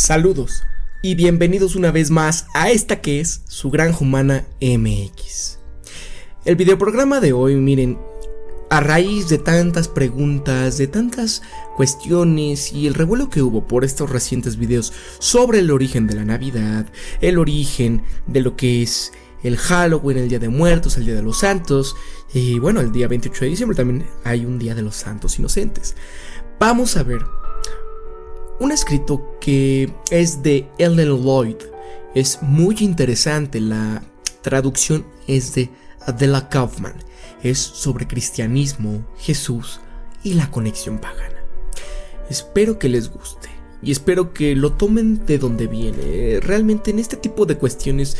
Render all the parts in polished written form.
Saludos y bienvenidos una vez más a esta que es su Granja Humana MX. El videoprograma de hoy, miren, a raíz de tantas preguntas, de tantas cuestiones y el revuelo que hubo por estos recientes videos sobre el origen de la Navidad, el origen de lo que es el Halloween, el Día de Muertos, el Día de los Santos y bueno, el día 28 de diciembre también hay un Día de los Santos Inocentes. Vamos a ver un escrito que es de Ellen Lloyd. Es muy interesante, la traducción es de Adela Kaufman. Es sobre cristianismo, Jesús y la conexión pagana. Espero que les guste y espero que lo tomen de donde viene. Realmente en este tipo de cuestiones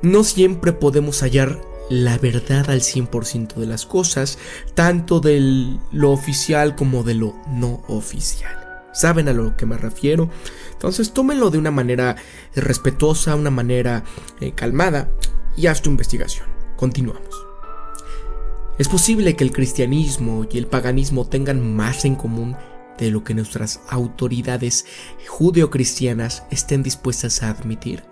no siempre podemos hallar la verdad al 100% de las cosas, tanto de lo oficial como de lo no oficial. ¿Saben a lo que me refiero? Entonces tómenlo de una manera respetuosa, una manera calmada y haz tu investigación. Continuamos. Es posible que el cristianismo y el paganismo tengan más en común de lo que nuestras autoridades judeocristianas estén dispuestas a admitir.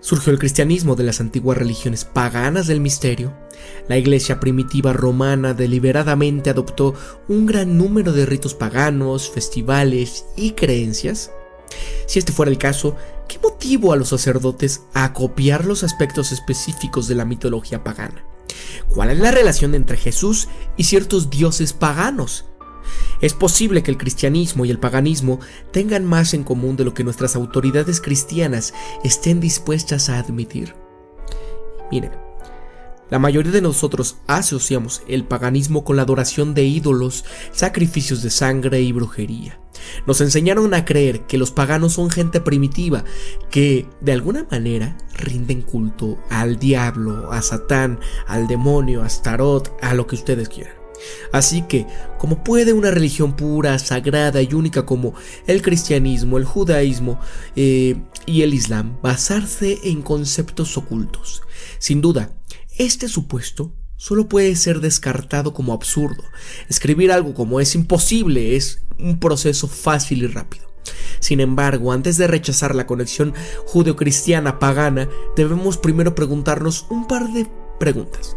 Surgió el cristianismo de las antiguas religiones paganas del misterio. La iglesia primitiva romana deliberadamente adoptó un gran número de ritos paganos, festivales y creencias. Si este fuera el caso, ¿qué motivó a los sacerdotes a copiar los aspectos específicos de la mitología pagana? ¿Cuál es la relación entre Jesús y ciertos dioses paganos? Es posible que el cristianismo y el paganismo tengan más en común de lo que nuestras autoridades cristianas estén dispuestas a admitir. Miren, la mayoría de nosotros asociamos el paganismo con la adoración de ídolos, sacrificios de sangre y brujería. Nos enseñaron a creer que los paganos son gente primitiva que, de alguna manera, rinden culto al diablo, a Satán, al demonio, a Astarot, a lo que ustedes quieran. Así que, ¿cómo puede una religión pura, sagrada y única como el cristianismo, el judaísmo y el islam basarse en conceptos ocultos? Sin duda, este supuesto solo puede ser descartado como absurdo. Escribir algo como es imposible es un proceso fácil y rápido. Sin embargo, antes de rechazar la conexión judeocristiana pagana, debemos primero preguntarnos un par de preguntas.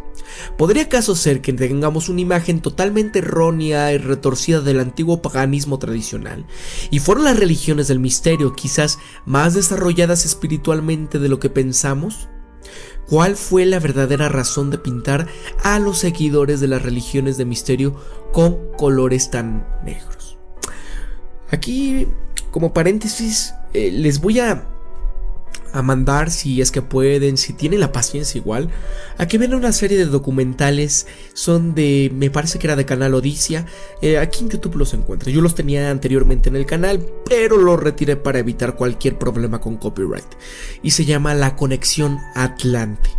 ¿Podría acaso ser que tengamos una imagen totalmente errónea y retorcida del antiguo paganismo tradicional? ¿Y fueron las religiones del misterio quizás más desarrolladas espiritualmente de lo que pensamos? ¿Cuál fue la verdadera razón de pintar a los seguidores de las religiones de misterio con colores tan negros? Aquí, como paréntesis, les voy a mandar, si es que pueden, si tienen la paciencia igual, a que vean una serie de documentales. Son de, me parece que era de Canal Odisea. Aquí en YouTube los encuentro. Yo los tenía anteriormente en el canal, pero los retiré para evitar cualquier problema con copyright. Y se llama La Conexión Atlante.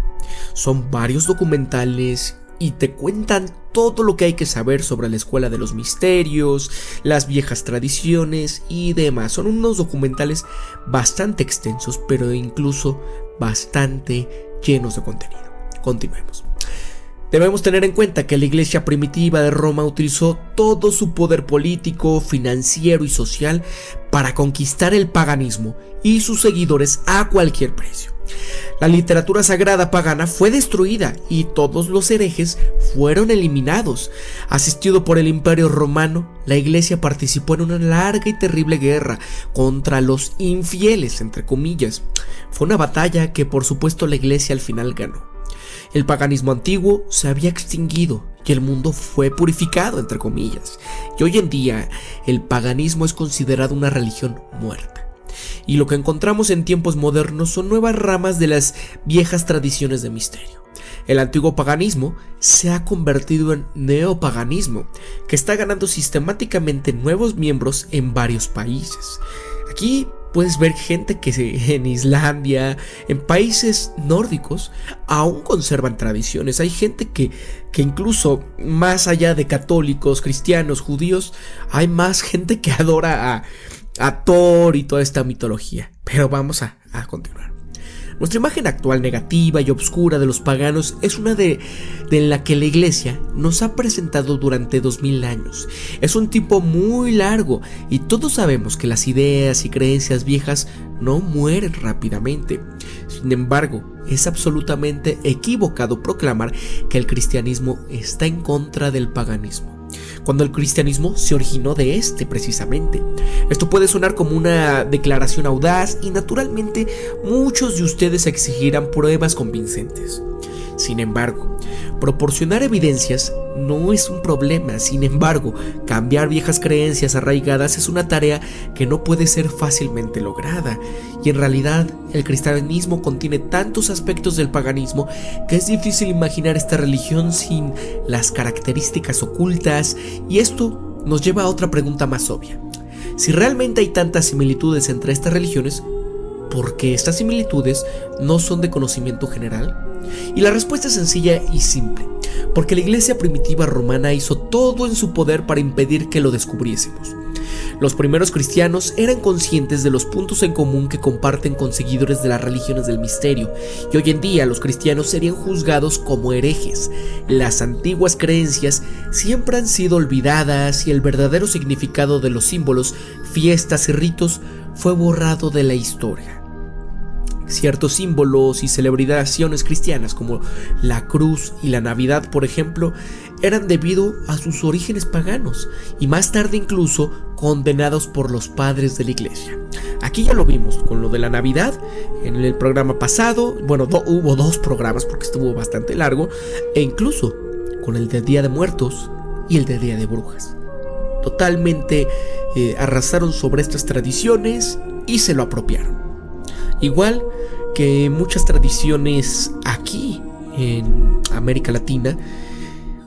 Son varios documentales y te cuentan todo lo que hay que saber sobre la escuela de los misterios, las viejas tradiciones y demás. Son unos documentales bastante extensos, pero incluso bastante llenos de contenido. Continuemos. Debemos tener en cuenta que la iglesia primitiva de Roma utilizó todo su poder político, financiero y social para conquistar el paganismo y sus seguidores a cualquier precio. La literatura sagrada pagana fue destruida y todos los herejes fueron eliminados. Asistido por el Imperio Romano, la iglesia participó en una larga y terrible guerra contra los infieles, entre comillas. Fue una batalla que por supuesto la iglesia al final ganó. El paganismo antiguo se había extinguido y el mundo fue purificado, entre comillas. Y hoy en día el paganismo es considerado una religión muerta. Y lo que encontramos en tiempos modernos son nuevas ramas de las viejas tradiciones de misterio. El antiguo paganismo se ha convertido en neopaganismo, que está ganando sistemáticamente nuevos miembros en varios países. Aquí puedes ver gente que en Islandia, en países nórdicos, aún conservan tradiciones. Hay gente que incluso más allá de católicos, cristianos, judíos, hay más gente que adora a Thor y toda esta mitología. Pero vamos a continuar. Nuestra imagen actual negativa y oscura de los paganos es una de la que la Iglesia nos ha presentado durante 2000 años. Es un tiempo muy largo y todos sabemos que las ideas y creencias viejas no mueren rápidamente. Sin embargo, es absolutamente equivocado proclamar que el cristianismo está en contra del paganismo, cuando el cristianismo se originó de precisamente. Esto puede sonar como una declaración audaz y naturalmente muchos de ustedes exigirán pruebas convincentes. Sin embargo, proporcionar evidencias no es un problema. Sin embargo, cambiar viejas creencias arraigadas es una tarea que no puede ser fácilmente lograda. Y en realidad, el cristianismo contiene tantos aspectos del paganismo que es difícil imaginar esta religión sin las características ocultas. Y esto nos lleva a otra pregunta más obvia. Si realmente hay tantas similitudes entre estas religiones, ¿por qué estas similitudes no son de conocimiento general? Y la respuesta es sencilla y simple, porque la iglesia primitiva romana hizo todo en su poder para impedir que lo descubriésemos. Los primeros cristianos eran conscientes de los puntos en común que comparten con seguidores de las religiones del misterio, y hoy en día los cristianos serían juzgados como herejes. Las antiguas creencias siempre han sido olvidadas y el verdadero significado de los símbolos, fiestas y ritos fue borrado de la historia. Ciertos símbolos y celebraciones cristianas como la cruz y la Navidad, por ejemplo, eran debido a sus orígenes paganos y más tarde incluso condenados por los padres de la iglesia. Aquí ya lo vimos con lo de la Navidad en el programa pasado. Bueno, hubo 2 programas porque estuvo bastante largo, e incluso con el del Día de Muertos y el del Día de Brujas. Totalmente arrasaron sobre estas tradiciones y se lo apropiaron. Igual que muchas tradiciones aquí en América Latina,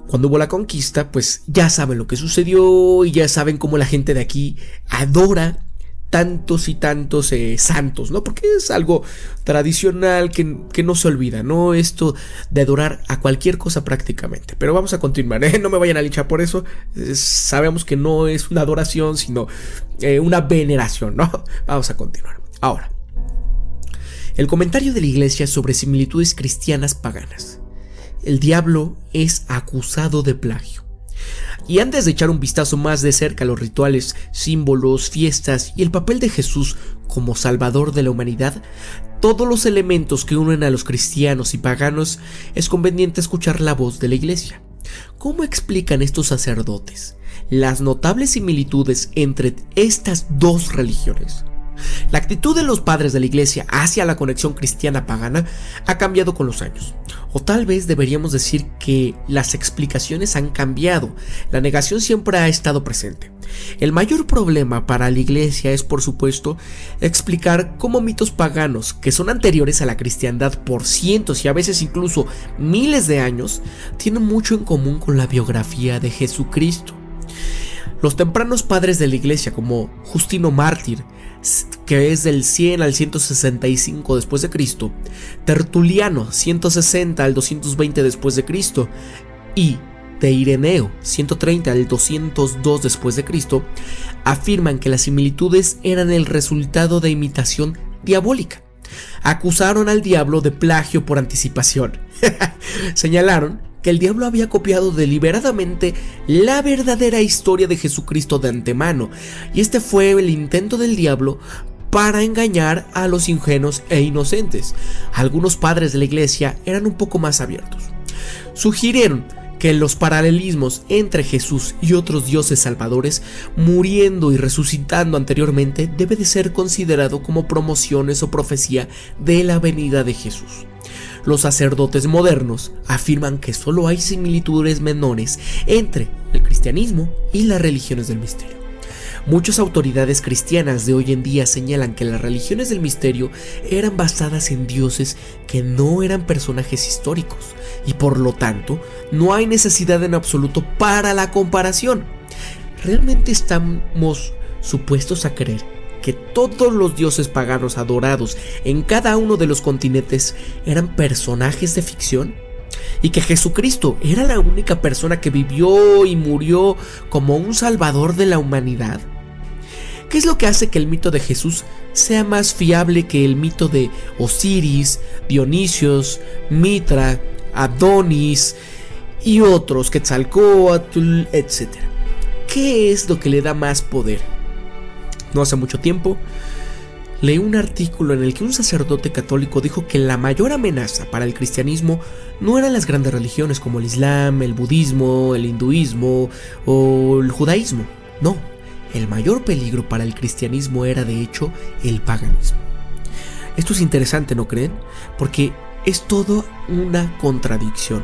cuando hubo la conquista, pues ya saben lo que sucedió y ya saben cómo la gente de aquí adora tantos y tantos santos, ¿no? Porque es algo tradicional que no se olvida, ¿no? Esto de adorar a cualquier cosa prácticamente. Pero vamos a continuar, ¿eh? No me vayan a linchar por eso. Sabemos que no es una adoración, sino una veneración, ¿no? Vamos a continuar. Ahora, el comentario de la iglesia sobre similitudes cristianas paganas. El diablo es acusado de plagio. Y antes de echar un vistazo más de cerca a los rituales, símbolos, fiestas y el papel de Jesús como salvador de la humanidad, todos los elementos que unen a los cristianos y paganos, es conveniente escuchar la voz de la iglesia. ¿Cómo explican estos sacerdotes las notables similitudes entre estas dos religiones? La actitud de los padres de la iglesia hacia la conexión cristiana-pagana ha cambiado con los años. O tal vez deberíamos decir que las explicaciones han cambiado. La negación siempre ha estado presente. El mayor problema para la iglesia es, por supuesto, explicar cómo mitos paganos, que son anteriores a la cristiandad por cientos y a veces incluso miles de años, tienen mucho en común con la biografía de Jesucristo. Los tempranos padres de la iglesia, como Justino Mártir, que es del 100 al 165 después de Cristo, Tertuliano, 160 al 220 después de Cristo, y de Ireneo, 130 al 202 después de Cristo, afirman que las similitudes eran el resultado de imitación diabólica. Acusaron al diablo de plagio por anticipación. Señalaron que el diablo había copiado deliberadamente la verdadera historia de Jesucristo de antemano, y este fue el intento del diablo para engañar a los ingenuos e inocentes. Algunos padres de la iglesia eran un poco más abiertos. Sugirieron que los paralelismos entre Jesús y otros dioses salvadores, muriendo y resucitando anteriormente, debe de ser considerado como promociones o profecía de la venida de Jesús. Los sacerdotes modernos afirman que solo hay similitudes menores entre el cristianismo y las religiones del misterio. Muchas autoridades cristianas de hoy en día señalan que las religiones del misterio eran basadas en dioses que no eran personajes históricos y por lo tanto no hay necesidad en absoluto para la comparación. ¿Realmente estamos supuestos a creer que todos los dioses paganos adorados en cada uno de los continentes eran personajes de ficción? ¿Y que Jesucristo era la única persona que vivió y murió como un salvador de la humanidad? ¿Qué es lo que hace que el mito de Jesús sea más fiable que el mito de Osiris, Dionisios, Mitra, Adonis y otros, Quetzalcóatl, etc.? ¿Qué es lo que le da más poder? No hace mucho tiempo leí un artículo en el que un sacerdote católico dijo que la mayor amenaza para el cristianismo no eran las grandes religiones como el Islam, el budismo, el hinduismo o el judaísmo. No, el mayor peligro para el cristianismo era de hecho el paganismo. Esto es interesante, ¿no creen? Porque es todo una contradicción.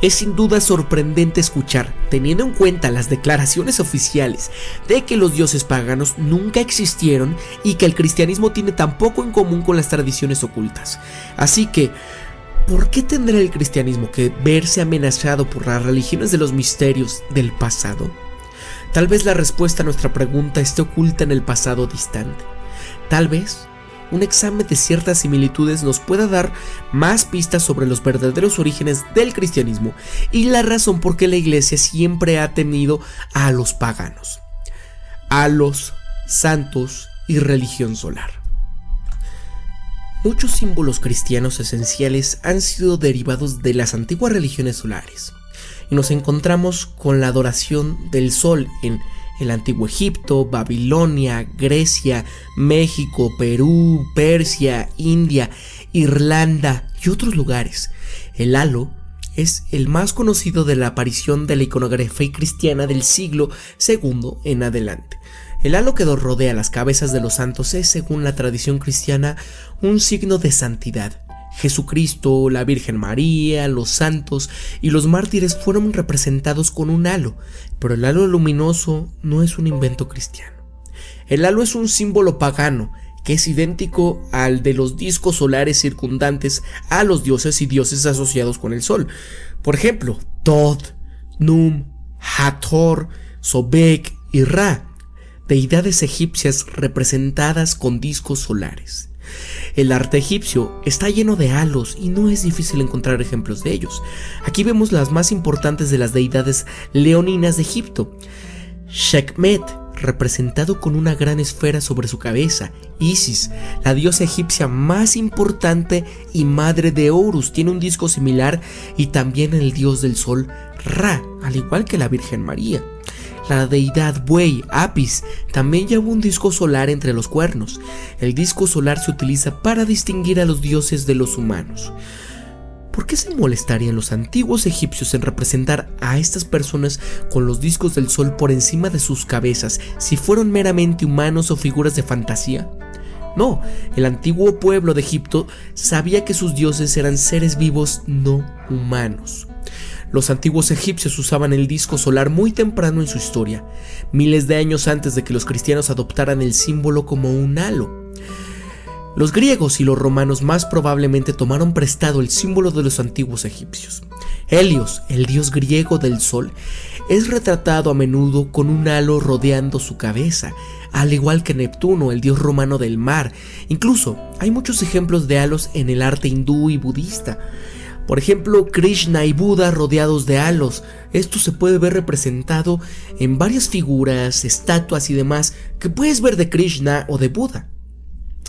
Es sin duda sorprendente escuchar, teniendo en cuenta las declaraciones oficiales de que los dioses paganos nunca existieron y que el cristianismo tiene tan poco en común con las tradiciones ocultas. Así que, ¿por qué tendrá el cristianismo que verse amenazado por las religiones de los misterios del pasado? Tal vez la respuesta a nuestra pregunta esté oculta en el pasado distante. Tal vez un examen de ciertas similitudes nos pueda dar más pistas sobre los verdaderos orígenes del cristianismo y la razón por qué la iglesia siempre ha temido a los paganos, a los santos y religión solar. Muchos símbolos cristianos esenciales han sido derivados de las antiguas religiones solares y nos encontramos con la adoración del sol en el antiguo Egipto, Babilonia, Grecia, México, Perú, Persia, India, Irlanda y otros lugares. El halo es el más conocido de la aparición de la iconografía cristiana del siglo II en adelante. El halo que rodea las cabezas de los santos es, según la tradición cristiana, un signo de santidad. Jesucristo, la Virgen María, los santos y los mártires fueron representados con un halo, pero el halo luminoso no es un invento cristiano. El halo es un símbolo pagano que es idéntico al de los discos solares circundantes a los dioses y dioses asociados con el sol. Por ejemplo, Thoth, Num, Hathor, Sobek y Ra, deidades egipcias representadas con discos solares. El arte egipcio está lleno de halos y no es difícil encontrar ejemplos de ellos. Aquí vemos las más importantes de las deidades leoninas de Egipto. Sekhmet, representado con una gran esfera sobre su cabeza. Isis, la diosa egipcia más importante y madre de Horus, tiene un disco similar, y también el dios del sol, Ra, al igual que la Virgen María. La deidad buey, Apis, también lleva un disco solar entre los cuernos. El disco solar se utiliza para distinguir a los dioses de los humanos. ¿Por qué se molestarían los antiguos egipcios en representar a estas personas con los discos del sol por encima de sus cabezas si fueron meramente humanos o figuras de fantasía? No, el antiguo pueblo de Egipto sabía que sus dioses eran seres vivos no humanos. Los antiguos egipcios usaban el disco solar muy temprano en su historia, miles de años antes de que los cristianos adoptaran el símbolo como un halo. Los griegos y los romanos más probablemente tomaron prestado el símbolo de los antiguos egipcios. Helios, el dios griego del sol, es retratado a menudo con un halo rodeando su cabeza, al igual que Neptuno, el dios romano del mar. Incluso hay muchos ejemplos de halos en el arte hindú y budista. Por ejemplo, Krishna y Buda rodeados de halos. Esto se puede ver representado en varias figuras, estatuas y demás que puedes ver de Krishna o de Buda.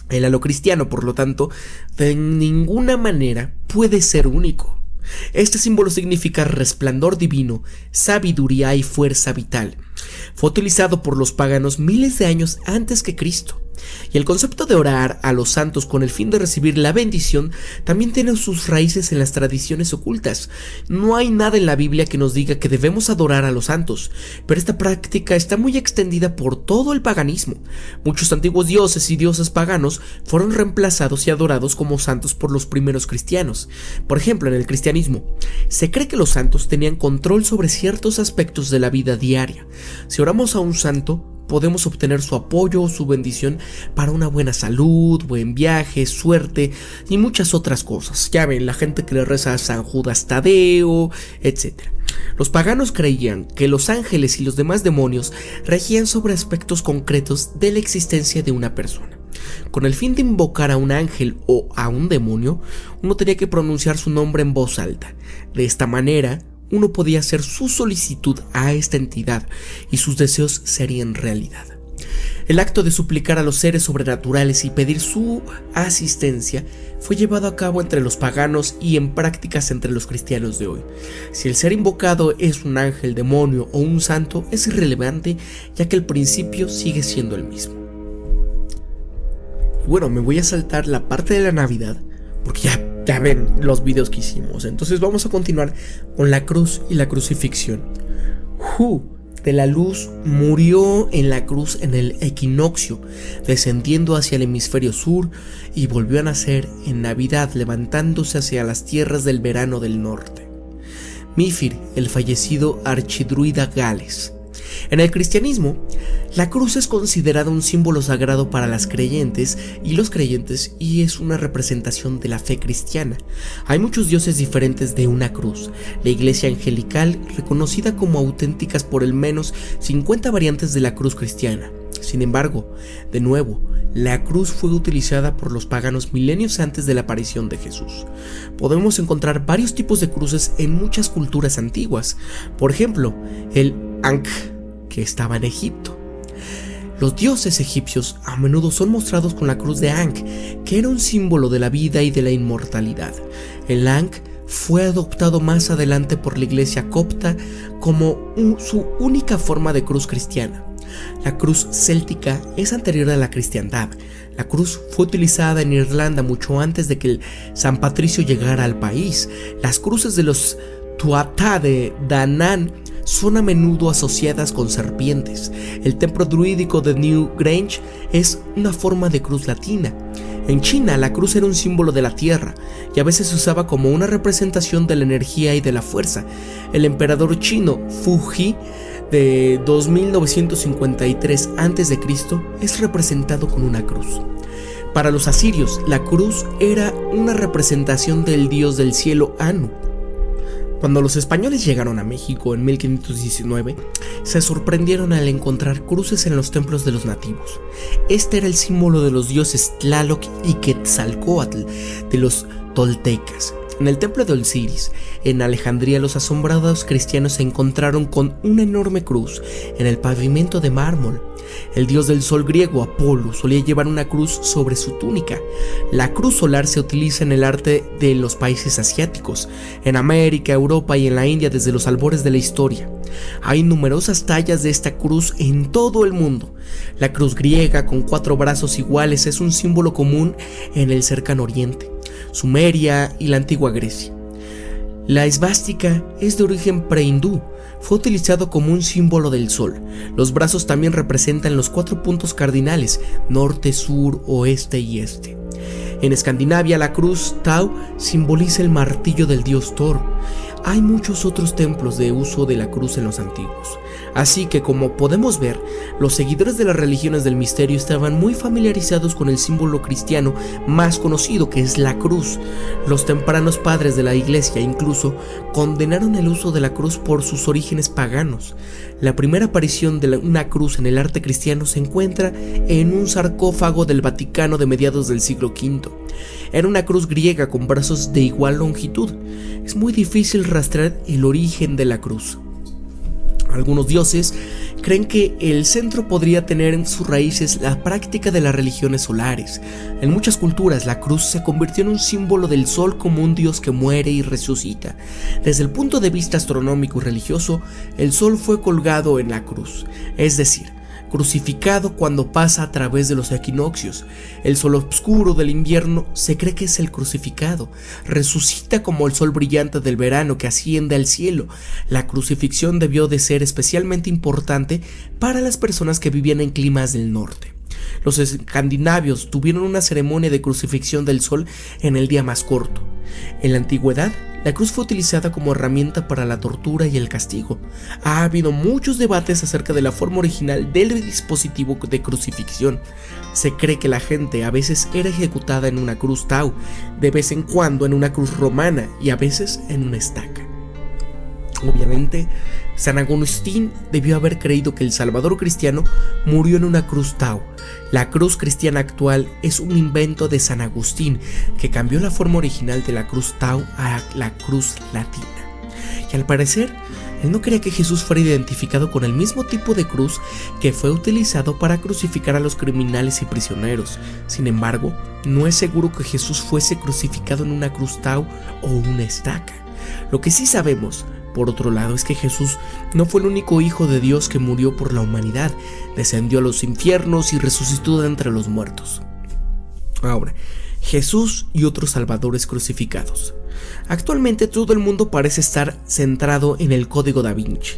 El halo cristiano, por lo tanto, de ninguna manera puede ser único. Este símbolo significa resplandor divino, sabiduría y fuerza vital. Fue utilizado por los paganos miles de años antes que Cristo. Y el concepto de orar a los santos con el fin de recibir la bendición también tiene sus raíces en las tradiciones ocultas. No hay nada en la Biblia que nos diga que debemos adorar a los santos, pero esta práctica está muy extendida por todo el paganismo. Muchos antiguos dioses y diosas paganos fueron reemplazados y adorados como santos por los primeros cristianos. Por ejemplo, en el cristianismo, se cree que los santos tenían control sobre ciertos aspectos de la vida diaria. Si oramos a un santo, podemos obtener su apoyo o su bendición para una buena salud, buen viaje, suerte y muchas otras cosas. Ya ven, la gente que le reza a San Judas Tadeo, etc. Los paganos creían que los ángeles y los demás demonios regían sobre aspectos concretos de la existencia de una persona. Con el fin de invocar a un ángel o a un demonio, uno tenía que pronunciar su nombre en voz alta. De esta manera, uno podía hacer su solicitud a esta entidad y sus deseos serían realidad. El acto de suplicar a los seres sobrenaturales y pedir su asistencia fue llevado a cabo entre los paganos y en prácticas entre los cristianos de hoy. Si el ser invocado es un ángel, demonio o un santo, es irrelevante, ya que el principio sigue siendo el mismo. Bueno, me voy a saltar la parte de la Navidad, porque ya ven los videos que hicimos. Entonces vamos a continuar con la cruz y la crucifixión. De la luz murió en la cruz en el equinoccio, descendiendo hacia el hemisferio sur, y volvió a nacer en Navidad, levantándose hacia las tierras del verano del norte. Mífir, el fallecido archidruida Gales. En el cristianismo, la cruz es considerada un símbolo sagrado para las creyentes y los creyentes, y es una representación de la fe cristiana. Hay muchos dioses diferentes de una cruz. La iglesia angelical, reconocida como auténticas por al menos 50 variantes de la cruz cristiana. Sin embargo, de nuevo, la cruz fue utilizada por los paganos milenios antes de la aparición de Jesús. Podemos encontrar varios tipos de cruces en muchas culturas antiguas. Por ejemplo, el Ankh, que estaba en Egipto. Los dioses egipcios a menudo son mostrados con la cruz de Ankh, que era un símbolo de la vida y de la inmortalidad. El Ankh fue adoptado más adelante por la iglesia copta como su única forma de cruz cristiana. La cruz céltica es anterior a la cristiandad. La cruz fue utilizada en Irlanda mucho antes de que el San Patricio llegara al país. Las cruces de los Tuatha de Danann son a menudo asociadas con serpientes. El templo druídico de Newgrange es una forma de cruz latina. En China, la cruz era un símbolo de la tierra y a veces se usaba como una representación de la energía y de la fuerza. El emperador chino Fuji de 2953 a.C. es representado con una cruz. Para los asirios, la cruz era una representación del dios del cielo Anu. Cuando los españoles llegaron a México en 1519, se sorprendieron al encontrar cruces en los templos de los nativos. Este era el símbolo de los dioses Tlaloc y Quetzalcóatl de los toltecas. En el templo de Osiris, en Alejandría, los asombrados cristianos se encontraron con una enorme cruz en el pavimento de mármol. El dios del sol griego, Apolo, solía llevar una cruz sobre su túnica. La cruz solar se utiliza en el arte de los países asiáticos, en América, Europa y en la India desde los albores de la historia. Hay numerosas tallas de esta cruz en todo el mundo. La cruz griega con 4 brazos iguales es un símbolo común en el cercano oriente, Sumeria y la antigua Grecia. La esvástica es de origen prehindú. Fue utilizado como un símbolo del sol. Los brazos también representan los 4 puntos cardinales: norte, sur, oeste y este. En Escandinavia, la cruz Tau simboliza el martillo del dios Thor. Hay muchos otros templos de uso de la cruz en los antiguos. Así que, como podemos ver, los seguidores de las religiones del misterio estaban muy familiarizados con el símbolo cristiano más conocido, que es la cruz. Los tempranos padres de la iglesia incluso condenaron el uso de la cruz por sus orígenes paganos. La primera aparición de una cruz en el arte cristiano se encuentra en un sarcófago del Vaticano de mediados del siglo V. Era una cruz griega con brazos de igual longitud. Es muy difícil rastrear el origen de la cruz. Algunos dioses creen que el centro podría tener en sus raíces la práctica de las religiones solares. En muchas culturas, la cruz se convirtió en un símbolo del sol como un dios que muere y resucita. Desde el punto de vista astronómico y religioso, el sol fue colgado en la cruz, es decir, crucificado cuando pasa a través de los equinoccios. El sol oscuro del invierno se cree que es el crucificado. Resucita como el sol brillante del verano que asciende al cielo. La crucifixión debió de ser especialmente importante para las personas que vivían en climas del norte. Los escandinavos tuvieron una ceremonia de crucifixión del sol en el día más corto. En la antigüedad, la cruz fue utilizada como herramienta para la tortura y el castigo. Ha habido muchos debates acerca de la forma original del dispositivo de crucifixión. Se cree que la gente a veces era ejecutada en una cruz Tau, de vez en cuando en una cruz romana y a veces en una estaca. Obviamente, San Agustín debió haber creído que el Salvador cristiano murió en una cruz Tau. La cruz cristiana actual es un invento de San Agustín que cambió la forma original de la cruz Tau a la cruz latina. Y al parecer, Él no quería que Jesús fuera identificado con el mismo tipo de cruz que fue utilizado para crucificar a los criminales y prisioneros. Sin embargo, no es seguro que Jesús fuese crucificado en una cruz tau o una estaca. Lo que sí sabemos, por otro lado, es que Jesús no fue el único Hijo de Dios que murió por la humanidad, descendió a los infiernos y resucitó de entre los muertos. Ahora, Jesús y otros salvadores crucificados. Actualmente todo el mundo parece estar centrado en el Código Da Vinci.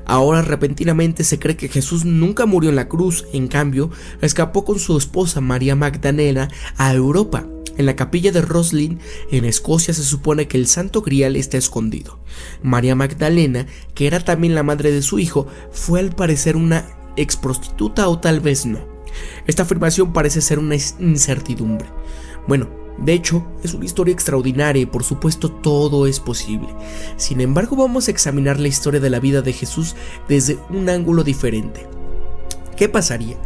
Ahora repentinamente se cree que Jesús nunca murió en la cruz, en cambio, escapó con su esposa María Magdalena a Europa. En la capilla de Roslin, en Escocia, se supone que el Santo Grial está escondido. María Magdalena, que era también la madre de su hijo, fue al parecer una ex prostituta o tal vez no. Esta afirmación parece ser una incertidumbre. Bueno, de hecho, es una historia extraordinaria y por supuesto todo es posible. Sin embargo, vamos a examinar la historia de la vida de Jesús desde un ángulo diferente. ¿Qué pasaría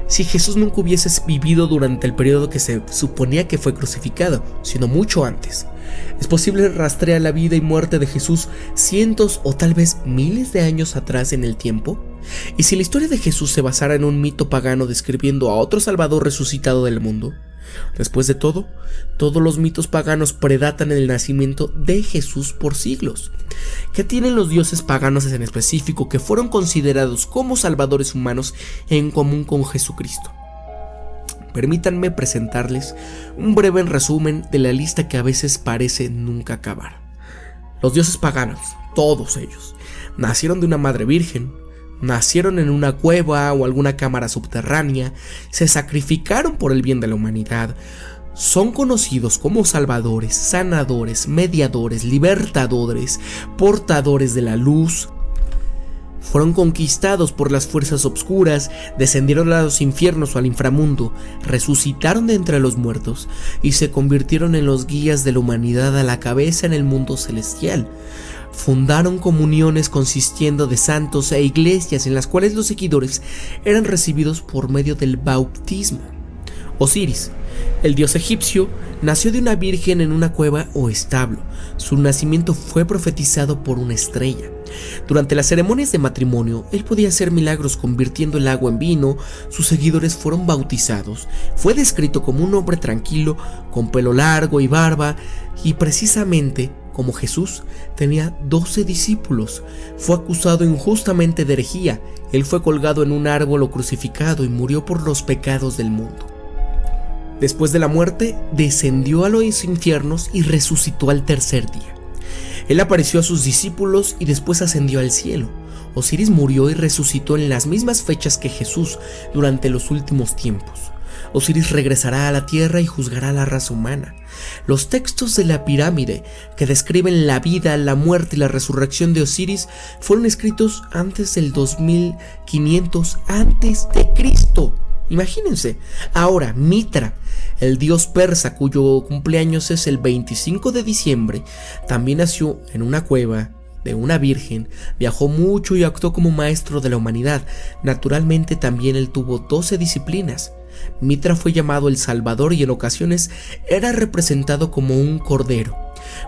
si Jesús nunca hubiese vivido durante el periodo que se suponía que fue crucificado, sino mucho antes? ¿Es posible rastrear la vida y muerte de Jesús cientos o tal vez miles de años atrás en el tiempo? ¿Y si la historia de Jesús se basara en un mito pagano describiendo a otro Salvador resucitado del mundo? Después de todo, todos los mitos paganos predatan el nacimiento de Jesús por siglos. ¿Qué tienen los dioses paganos en específico que fueron considerados como salvadores humanos en común con Jesucristo? Permítanme presentarles un breve resumen de la lista que a veces parece nunca acabar. Los dioses paganos, todos ellos, nacieron de una madre virgen, nacieron en una cueva o alguna cámara subterránea, se sacrificaron por el bien de la humanidad, son conocidos como salvadores, sanadores, mediadores, libertadores, portadores de la luz. Fueron conquistados por las fuerzas obscuras, descendieron a los infiernos o al inframundo, resucitaron de entre los muertos y se convirtieron en los guías de la humanidad a la cabeza en el mundo celestial. Fundaron comuniones consistiendo de santos e iglesias en las cuales los seguidores eran recibidos por medio del bautismo. Osiris, el dios egipcio, nació de una virgen en una cueva o establo. Su nacimiento fue profetizado por una estrella. Durante las ceremonias de matrimonio, él podía hacer milagros convirtiendo el agua en vino. Sus seguidores fueron bautizados. Fue descrito como un hombre tranquilo, con pelo largo y barba, y precisamente como Jesús, tenía 12 discípulos. Fue acusado injustamente de herejía. Él fue colgado en un árbol o crucificado y murió por los pecados del mundo. Después de la muerte, descendió a los infiernos y resucitó al tercer día. Él apareció a sus discípulos y después ascendió al cielo. Osiris murió y resucitó en las mismas fechas que Jesús durante los últimos tiempos. Osiris regresará a la tierra y juzgará a la raza humana. Los textos de la pirámide que describen la vida, la muerte y la resurrección de Osiris fueron escritos antes del 2500 a.C. Imagínense. Ahora, Mitra, el dios persa cuyo cumpleaños es el 25 de diciembre, también nació en una cueva de una virgen, viajó mucho y actuó como maestro de la humanidad. Naturalmente también él tuvo 12 disciplinas. Mitra fue llamado el Salvador y en ocasiones era representado como un cordero.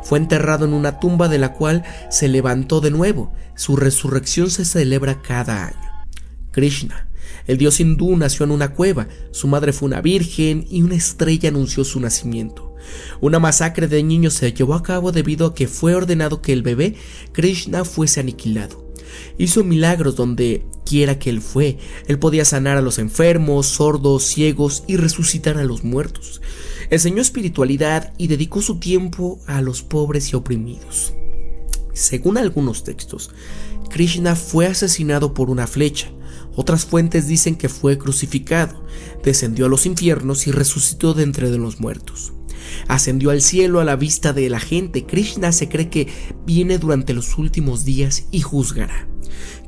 Fue enterrado en una tumba de la cual se levantó de nuevo. Su resurrección se celebra cada año. Krishna, el dios hindú, nació en una cueva. Su madre fue una virgen y una estrella anunció su nacimiento. Una masacre de niños se llevó a cabo debido a que fue ordenado que el bebé Krishna fuese aniquilado. Hizo milagros donde quiera que él fue. Él podía sanar a los enfermos, sordos, ciegos y resucitar a los muertos. Enseñó espiritualidad y dedicó su tiempo a los pobres y oprimidos. Según algunos textos, Krishna fue asesinado por una flecha. Otras fuentes dicen que fue crucificado, descendió a los infiernos y resucitó de entre los muertos. Ascendió al cielo a la vista de la gente. Krishna se cree que viene durante los últimos días y juzgará.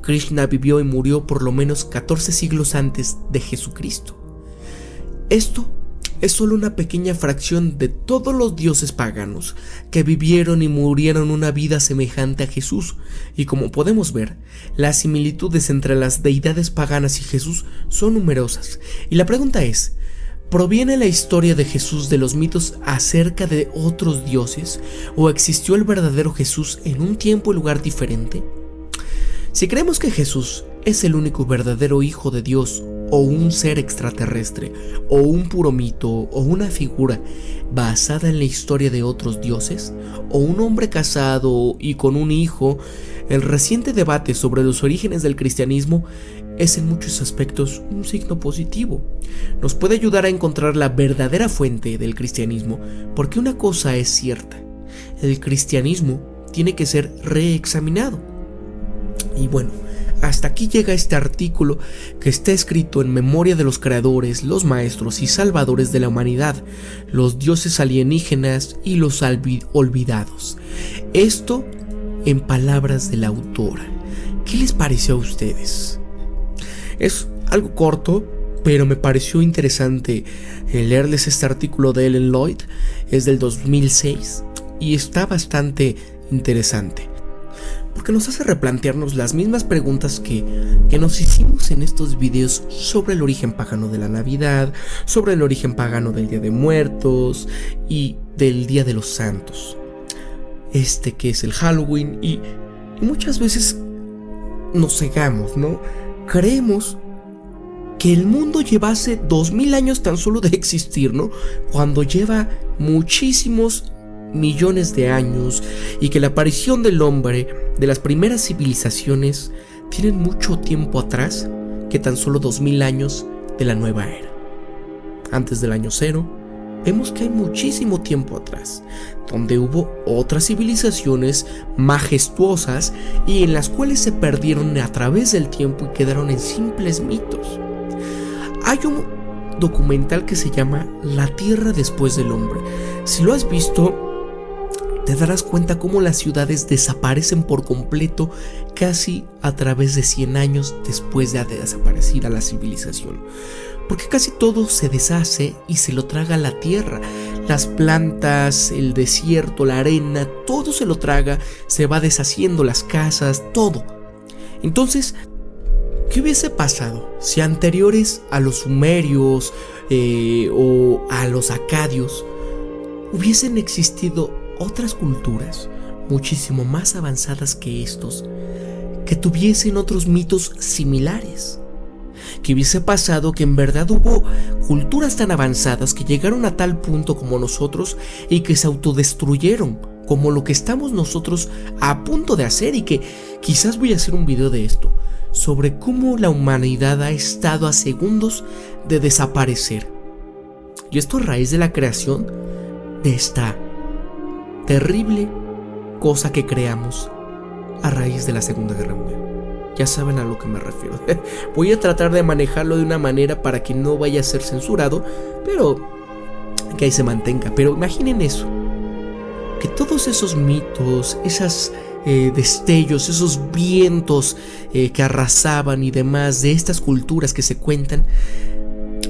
Krishna vivió y murió por lo menos 14 siglos antes de Jesucristo. Esto es solo una pequeña fracción de todos los dioses paganos que vivieron y murieron una vida semejante a Jesús, y como podemos ver, las similitudes entre las deidades paganas y Jesús son numerosas, y la pregunta es, ¿proviene la historia de Jesús de los mitos acerca de otros dioses, o existió el verdadero Jesús en un tiempo y lugar diferente? Si creemos que Jesús es el único verdadero Hijo de Dios, o un ser extraterrestre, o un puro mito, o una figura basada en la historia de otros dioses, o un hombre casado y con un hijo, el reciente debate sobre los orígenes del cristianismo es en muchos aspectos un signo positivo. Nos puede ayudar a encontrar la verdadera fuente del cristianismo, porque una cosa es cierta: el cristianismo tiene que ser reexaminado. Y bueno, hasta aquí llega este artículo que está escrito en memoria de los creadores, los maestros y salvadores de la humanidad, los dioses alienígenas y los olvidados. Esto en palabras de la autora. ¿Qué les pareció a ustedes? Es algo corto, pero me pareció interesante leerles este artículo de Ellen Lloyd. Es del 2006 y está bastante interesante, porque nos hace replantearnos las mismas preguntas que nos hicimos en estos videos sobre el origen pagano de la Navidad, sobre el origen pagano del Día de Muertos y del Día de los Santos, que es el Halloween, y muchas veces nos cegamos, ¿no? Creemos que el mundo llevase 2000 años tan solo de existir, ¿no? Cuando lleva muchísimos millones de años, y que la aparición del hombre, de las primeras civilizaciones, tienen mucho tiempo atrás que tan solo 2000 años de la nueva era. Antes del año cero, vemos que hay muchísimo tiempo atrás, donde hubo otras civilizaciones majestuosas y en las cuales se perdieron a través del tiempo y quedaron en simples mitos. Hay un documental que se llama La Tierra después del hombre. Si lo has visto, te darás cuenta cómo las ciudades desaparecen por completo casi a través de 100 años después de desaparecer a la civilización. Porque casi todo se deshace y se lo traga la tierra. Las plantas, el desierto, la arena, todo se lo traga, se va deshaciendo, las casas, todo. Entonces, ¿qué hubiese pasado si anteriores a los sumerios o a los acadios hubiesen existido otras culturas muchísimo más avanzadas que estos, que tuviesen otros mitos similares? ¿Qué hubiese pasado que en verdad hubo culturas tan avanzadas que llegaron a tal punto como nosotros y que se autodestruyeron, como lo que estamos nosotros a punto de hacer? Y que quizás voy a hacer un video de esto, sobre cómo la humanidad ha estado a segundos de desaparecer. Y esto a raíz de la creación de esta terrible cosa que creamos a raíz de la Segunda Guerra Mundial. Ya saben a lo que me refiero. Voy a tratar de manejarlo de una manera para que no vaya a ser censurado, pero que ahí se mantenga. Pero imaginen eso, que todos esos mitos, esos destellos, esos vientos que arrasaban y demás de estas culturas que se cuentan,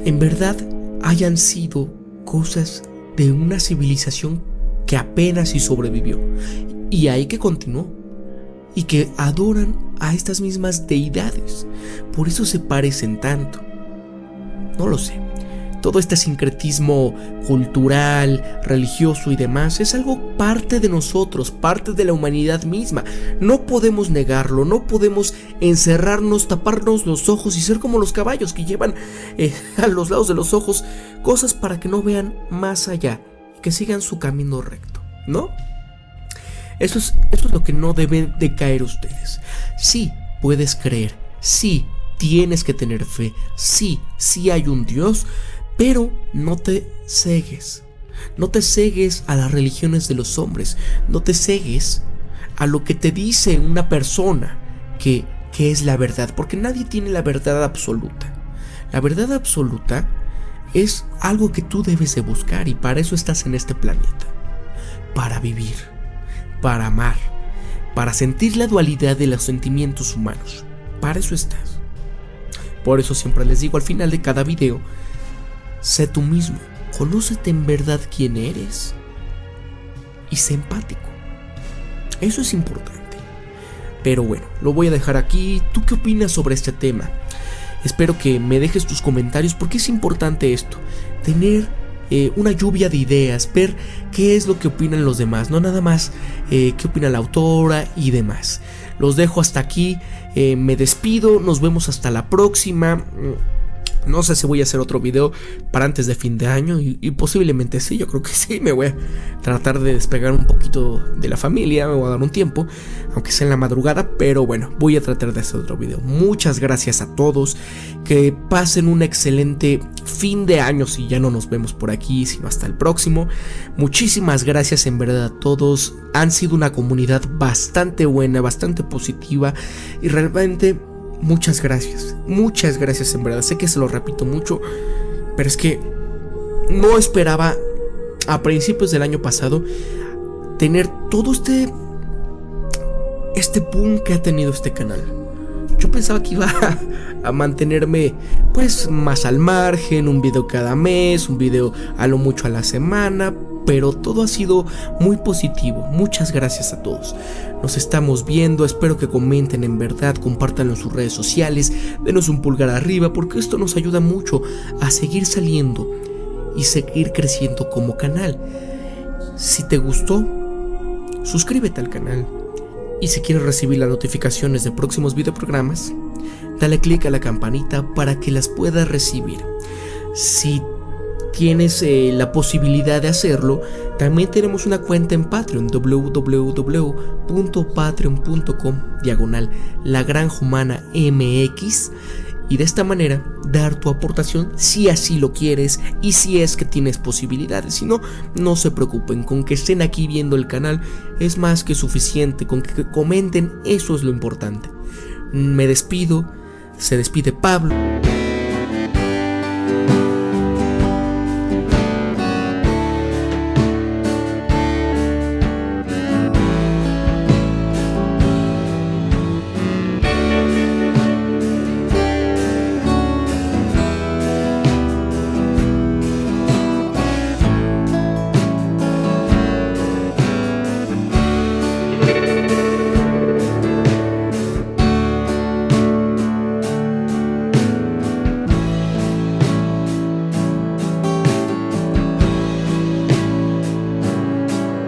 en verdad hayan sido cosas de una civilización que apenas si sobrevivió, y ahí que continuó, y que adoran a estas mismas deidades. Por eso se parecen tanto. No lo sé. Todo este sincretismo cultural, religioso y demás es algo parte de nosotros, parte de la humanidad misma. No podemos negarlo, no podemos encerrarnos, taparnos los ojos y ser como los caballos que llevan a los lados de los ojos cosas para que no vean más allá, que sigan su camino recto, ¿no? Eso es lo que no deben de caer ustedes. Sí, puedes creer, sí, tienes que tener fe, sí hay un Dios, pero no te cegues. No te cegues a las religiones de los hombres, no te cegues a lo que te dice una persona que es la verdad, porque nadie tiene la verdad absoluta. La verdad absoluta es algo que tú debes de buscar, y para eso estás en este planeta, para vivir, para amar, para sentir la dualidad de los sentimientos humanos. Para eso estás. Por eso siempre les digo al final de cada video: sé tú mismo, conócete en verdad quién eres y sé empático. Eso es importante. Pero bueno, lo voy a dejar aquí. ¿Tú qué opinas sobre este tema? Espero que me dejes tus comentarios, porque es importante esto, tener una lluvia de ideas, ver qué es lo que opinan los demás, no nada más qué opina la autora y demás. Los dejo hasta aquí, me despido, nos vemos hasta la próxima. No sé si voy a hacer otro video para antes de fin de año y posiblemente sí, yo creo que sí, me voy a tratar de despegar un poquito de la familia, me voy a dar un tiempo, aunque sea en la madrugada, pero bueno, voy a tratar de hacer otro video. Muchas gracias a todos, que pasen un excelente fin de año si ya no nos vemos por aquí, sino hasta el próximo. Muchísimas gracias en verdad a todos, han sido una comunidad bastante buena, bastante positiva y realmente... muchas gracias en verdad, sé que se lo repito mucho, pero es que no esperaba a principios del año pasado tener todo este boom que ha tenido este canal. Yo pensaba que iba a mantenerme pues más al margen, un video cada mes, un video a lo mucho a la semana, pero todo ha sido muy positivo. Muchas gracias a todos. Nos estamos viendo, espero que comenten en verdad, compártanlo en sus redes sociales, denos un pulgar arriba porque esto nos ayuda mucho a seguir saliendo y seguir creciendo como canal. Si te gustó, suscríbete al canal y si quieres recibir las notificaciones de próximos videoprogramas, dale click a la campanita para que las puedas recibir. Si tienes la posibilidad de hacerlo, también tenemos una cuenta en Patreon, www.patreon.com/lagranjhumanamx, y de esta manera dar tu aportación si así lo quieres y si es que tienes posibilidades. Si no, no se preocupen, con que estén aquí viendo el canal es más que suficiente, con que comenten, eso es lo importante. Me despido, se despide Pablo.